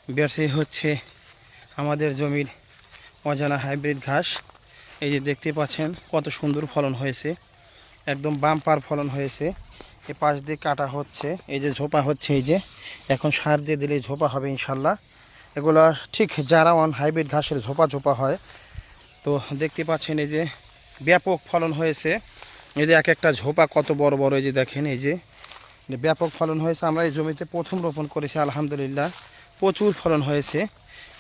বেশি হচ্ছে আমাদের জমির অজানা হাইব্রিড ঘাস। এই যে দেখতে পাচ্ছেন কত সুন্দর ফলন হয়েছে, একদম বাম্পার ফলন হয়েছে। এ পাশ দিয়ে কাটা হচ্ছে, এই যে ঝোপা হচ্ছে, এই যে এখন সার দিয়ে দিলে ঝোপা হবে ইনশাল্লাহ। এগুলো ঠিক যারা ওয়ান হাইব্রিড ঘাসের ঝোপা ঝোপা হয়। তো দেখতে পাচ্ছেন এই যে ব্যাপক ফলন হয়েছে। এই যে এক একটা ঝোপা কত বড় বড়, এই যে দেখেন এই যে ব্যাপক ফলন হয়েছে। আমরা এই জমিতে প্রথম রোপণ করেছি, আলহামদুলিল্লাহ প্রচুর ফলন হয়েছে।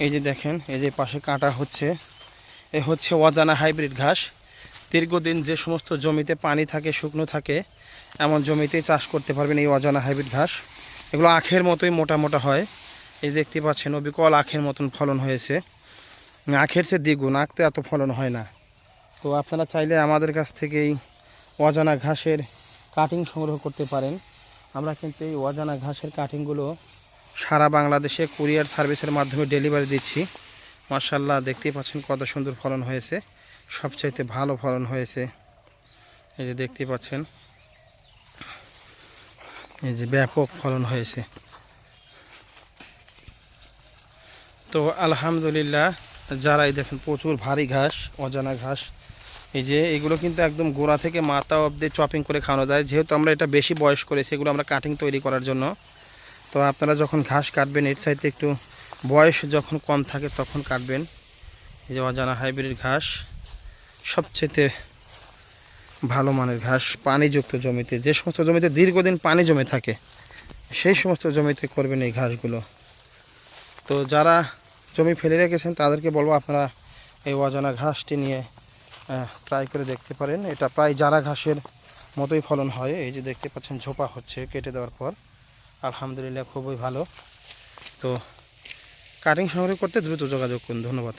এই যে দেখেন এই যে পাশে কাটা হচ্ছে, এ হচ্ছে অজানা হাইব্রিড ঘাস। দীর্ঘদিন যে সমস্ত জমিতে পানি থাকে, শুকনো থাকে, এমন জমিতেই চাষ করতে পারবেন এই অজানা হাইব্রিড ঘাস। এগুলো আখের মতোই মোটা মোটা হয়। এই দেখতে পাচ্ছেন অবিকল আখের মতন ফলন হয়েছে, আখের চেয়ে দ্বিগুণ। আখ তো এত ফলন হয় না। তো আপনারা চাইলে আমাদের কাছ থেকে এই অজানা ঘাসের কাটিং সংগ্রহ করতে পারেন। আমরা কিন্তু এই অজানা ঘাসের কাটিংগুলো সারা বাংলাদেশে কুরিয়ার সার্ভিসের মাধ্যমে ডেলিভারি দিচ্ছি। মাশাআল্লাহ দেখতেই পাচ্ছেন কত সুন্দর ফলন হয়েছে, সবচাইতে ভালো ফলন হয়েছে। এই যে দেখতে পাচ্ছেন এই যে ব্যাপক ফলন হয়েছে। তো আলহামদুলিল্লাহ, যারা এই দেখেন প্রচুর ভারী ঘাস, অজানা ঘাস, এই যে এগুলো কিন্তু একদম গোড়া থেকে মাথা অবধি চপিং করে খাওয়ানো যায়। যেহেতু আমরা এটা বেশি বয়স করেছি, এগুলো আমরা কাটিং তৈরি করার জন্য। তো আপনারা যখন ঘাস কাটবেন এর চাইতে একটু বয়স যখন কম থাকে তখন কাটবেন। এই যে অজানা হাইব্রিড ঘাস সবচেয়ে ভালো মানের ঘাস। পানিযুক্ত জমিতে, যে সমস্ত জমিতে দীর্ঘদিন পানি জমে থাকে, সেই সমস্ত জমিতে করবেন এই ঘাসগুলো। তো যারা জমি ফেলে রেখেছেন তাদেরকে বলবো আপনারা এই অজানা ঘাসটি নিয়ে ট্রাই করে দেখতে পারেন। এটা প্রায় জারা ঘাসের মতোই ফলন হয়। এই যে দেখতে পাচ্ছেন ঝোপা হচ্ছে কেটে দেওয়ার পর, আলহামদুলিল্লাহ খুবই ভালো। তো কাটিং সংগ্রহ করতে দ্রুত যোগাযোগ করুন। ধন্যবাদ।